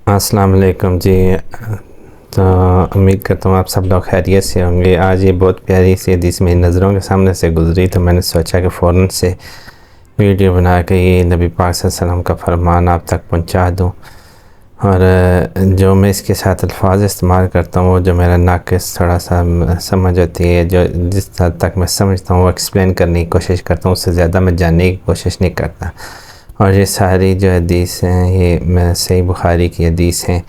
السلام علیکم جی۔ تو امید کرتا ہوں آپ سب لوگ خیریت سے ہوں گے۔ آج یہ بہت پیاری سی حدیث میری نظروں کے سامنے سے گزری تو میں نے سوچا کہ فوراً سے ویڈیو بنا کے یہ نبی پاک صلی اللہ علیہ وسلم کا فرمان آپ تک پہنچا دوں، اور جو میں اس کے ساتھ الفاظ استعمال کرتا ہوں وہ جو میرا ناقص تھوڑا سا سمجھ ہوتی ہے، جو جس حد تک میں سمجھتا ہوں وہ ایکسپلین کرنے کی کوشش کرتا ہوں، اس سے زیادہ میں جاننے کی کوشش نہیں کرتا۔ اور یہ ساری جو حدیث ہیں یہ صحیح بخاری کی حدیث ہیں،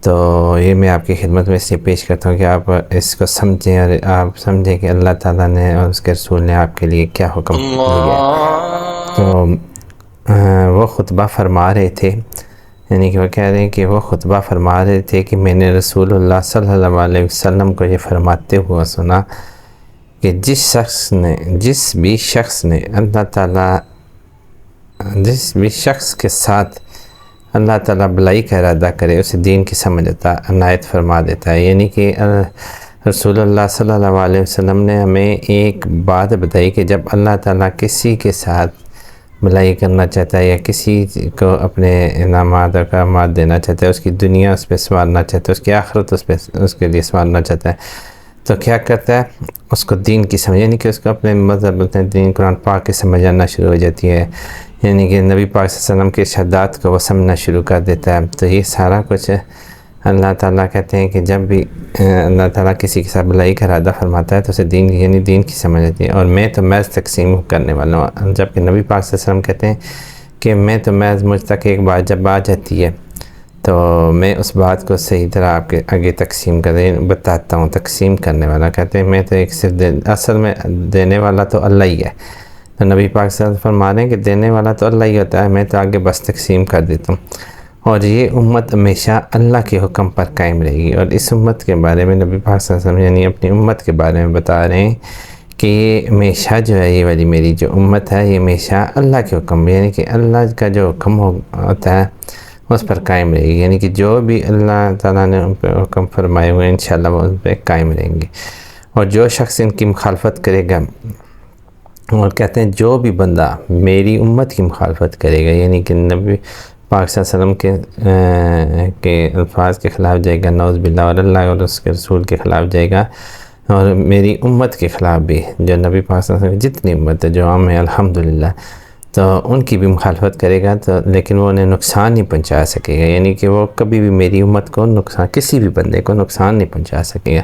تو یہ میں آپ کی خدمت میں اس لیے پیش کرتا ہوں کہ آپ اس کو سمجھیں اور آپ سمجھیں کہ اللہ تعالیٰ نے اور اس کے رسول نے آپ کے لیے کیا حکم دیا ہے۔ تو وہ خطبہ فرما رہے تھے، یعنی کہ وہ کہہ رہے ہیں کہ وہ خطبہ فرما رہے تھے کہ میں نے رسول اللہ صلی اللہ علیہ وسلم کو یہ فرماتے ہوا سنا کہ جس بھی شخص نے اللہ تعالیٰ جس بھی شخص کے ساتھ اللہ تعالیٰ بلائی کا ارادہ کرے اسے دین کی سمجھ عنایت فرما دیتا ہے۔ یعنی کہ رسول اللہ صلی اللہ علیہ وسلم نے ہمیں ایک بات بتائی کہ جب اللہ تعالیٰ کسی کے ساتھ بلائی کرنا چاہتا ہے یا کسی کو اپنے انعامات اور کرامات دینا چاہتا ہے، اس کی دنیا اس پہ سنوارنا چاہتا ہے، اس کی آخرت اس کے لیے سنوارنا چاہتا ہے، تو کیا کرتا ہے؟ اس کو دین کی سمجھ، یعنی کہ اس کو اپنے مذہب اپنے دین قرآن پاک کی سمجھ آنا شروع ہو جاتی ہے، یعنی کہ نبی پاک صلی اللہ علیہ وسلم کے ارشادات کو وہ سمجھنا شروع کر دیتا ہے۔ تو یہ سارا کچھ اللہ تعالیٰ کہتے ہیں کہ جب بھی اللہ تعالیٰ کسی کے ساتھ بلائی کا ارادہ فرماتا ہے تو اسے دین کی سمجھ آتی ہے، اور میں تو محض تقسیم کرنے والا ہوں، جبکہ نبی پاک صلی اللہ علیہ وسلم کہتے ہیں کہ میں تو محض مجھ تک ایک بات جب آ جاتی ہے تو میں اس بات کو صحیح طرح آپ کے آگے تقسیم بتاتا ہوں۔ تقسیم کرنے والا کہتے ہیں میں تو ایک صرف اصل میں دینے والا تو اللہ ہی ہے، تو نبی پاک صلی اللہ علیہ وسلم فرما رہے ہیں کہ دینے والا تو اللہ ہی ہوتا ہے، میں تو آگے بس تقسیم کر دیتا ہوں، اور یہ امت ہمیشہ اللہ کے حکم پر قائم رہے گی۔ اور اس امت کے بارے میں نبی پاک صلی اللہ علیہ وسلم یعنی اپنی امت کے بارے میں بتا رہے ہیں کہ یہ ہمیشہ جو ہے یہ والی میری جو امت ہے یہ ہمیشہ اللہ کے حکم، یعنی کہ اللہ کا جو حکم ہوتا ہے اس پر قائم رہے گی، یعنی کہ جو بھی اللہ تعالیٰ نے ان پہ حکم فرمائے ہوئے انشاءاللہ وہ ان پہ قائم رہیں گے۔ اور جو شخص ان کی مخالفت کرے گا، اور کہتے ہیں جو بھی بندہ میری امت کی مخالفت کرے گا، یعنی کہ نبی پاک صلی اللہ علیہ وسلم کے الفاظ کے خلاف جائے گا، نعوذ باللہ، اور اللہ اور اس کے رسول کے خلاف جائے گا، اور میری امت کے خلاف بھی، جو نبی پاک صلی اللہ علیہ وسلم کی جتنی امت ہے جو عام ہے الحمدللہ، تو ان کی بھی مخالفت کرے گا تو لیکن وہ انہیں نقصان نہیں پہنچا سکے گا، یعنی کہ وہ کبھی بھی میری امت کو نقصان، کسی بھی بندے کو نقصان نہیں پہنچا سکے گا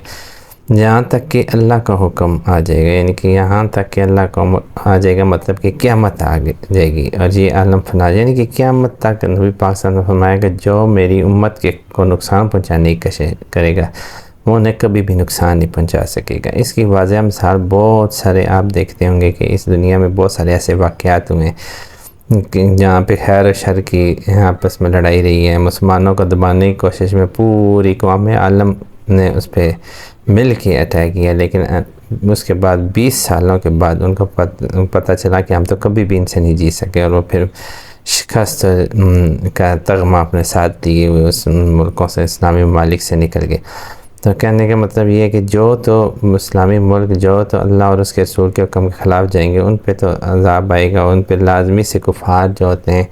جہاں تک کہ اللہ کا حکم آ جائے گا، یعنی کہ یہاں تک کہ اللہ کا آ جائے گا، مطلب کہ قیامت آ جائے گی اور یہ عالم فنا، یعنی کہ قیامت تک نبی پاک صلی اللہ علیہ وسلم فرمایا کہ جو میری امت کو نقصان پہنچانے کی کوشش کرے گا وہ انہیں کبھی بھی نقصان نہیں پہنچا سکے گا۔ اس کی واضح مثال بہت سارے آپ دیکھتے ہوں گے کہ اس دنیا میں بہت سارے ایسے واقعات ہوئے ہیں جہاں پہ خیر و شر کی آپس میں لڑائی رہی ہے، مسلمانوں کو دبانے کی کوشش میں پوری اقوام عالم نے اس پہ مل کے اٹیک کیا، لیکن اس کے بعد 20 سالوں کے بعد ان کو پتہ چلا کہ ہم تو کبھی بھی ان سے نہیں جیت سکے، اور وہ پھر شکست کا تغمہ اپنے ساتھ لیے ہوئے اس ملکوں سے، اسلامی ممالک سے نکل گئے۔ تو کہنے کا مطلب یہ ہے کہ جو تو اسلامی ملک جو تو اللہ اور اس کے رسول کے حکم کے خلاف جائیں گے ان پہ تو عذاب آئے گا، ان پہ لازمی سے کفار جو ہوتے ہیں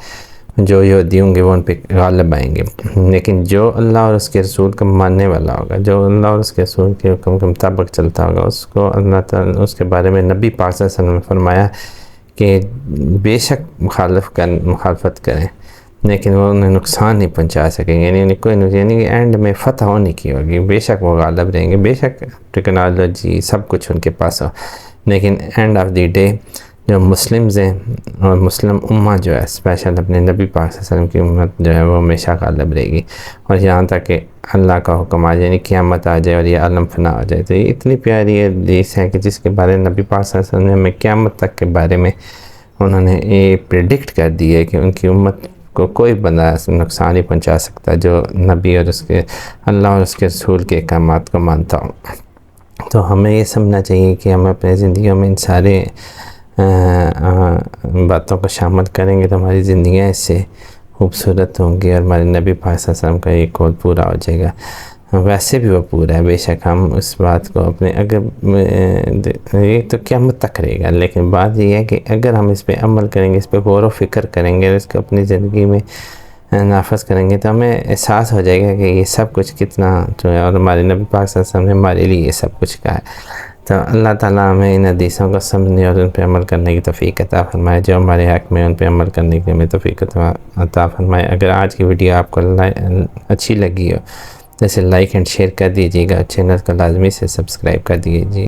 جو یہودی ہوں گے وہ ان پہ غالب آئیں گے، لیکن جو اللہ اور اس کے رسول کو ماننے والا ہوگا، جو اللہ اور اس کے رسول کے حکم کے مطابق چلتا ہوگا، اس کو اللہ تعالیٰ اس کے بارے میں نبی پاک صلی اللہ علیہ وسلم نے فرمایا کہ بے شک مخالفت کریں لیکن وہ انہیں نقصان نہیں پہنچا سکیں گے، یعنی کوئی یعنی کہ اینڈ میں فتح ہونے کی ہوگی، بے شک وہ غالب رہیں گے، بے شک ٹیکنالوجی سب کچھ ان کے پاس ہو، لیکن اینڈ آف دی ڈے جو مسلمز ہیں اور مسلم امہ جو ہے اسپیشل اپنے نبی پاک صلی اللہ علیہ وسلم کی امت جو ہے وہ ہمیشہ غالب رہے گی، اور یہاں تک کہ اللہ کا حکم آ جائے، یعنی قیامت آ جائے اور یہ عالم فنا ہو جائے۔ تو یہ اتنی پیاری حدیث ہے کہ جس کے بارے میں نبی پاک صلی اللہ علیہ وسلم نے ہمیں قیامت تک کے بارے میں انہوں نے یہ پریڈکٹ کر دی ہے کہ ان کی امت کو کوئی بندہ نقصان نہیں پہنچا سکتا جو نبی اور اس کے اللہ اور اس کے رسول کے احکامات کو مانتا ہوں۔ تو ہمیں یہ سمجھنا چاہیے کہ ہم اپنے زندگیوں میں ان سارے باتوں کو شامل کریں گے تو ہماری زندگیاں اس سے خوبصورت ہوں گی اور ہمارے نبی پاک صلی اللہ علیہ وسلم کا یہ قول پورا ہو جائے گا۔ ویسے بھی وہ پورا ہے، بے شک ہم اس بات کو اپنے اگر یہ تو قیامت تک رہے گا، لیکن بات یہ ہے کہ اگر ہم اس پہ عمل کریں گے، اس پہ غور و فکر کریں گے، اس کو اپنی زندگی میں نافذ کریں گے تو ہمیں احساس ہو جائے گا کہ یہ سب کچھ کتنا جو ہے، اور ہمارے نبی پاک صلی اللہ علیہ وسلم نے ہمارے لیے یہ سب کچھ کہا ہے۔ تو اللہ تعالیٰ ہمیں ان حدیثوں کو سمجھنے اور ان پہ عمل کرنے کی توفیق عطا فرمائے، جو ہمارے حق میں ان پہ عمل کرنے کی ہمیں توفیق عطا فرمائے۔ اگر آج کی ویڈیو آپ کو اچھی لگی ہو تو اسے لائک اینڈ شیئر کر دیجیے گا، چینل کو لازمی سے سبسکرائب کر دیجیے۔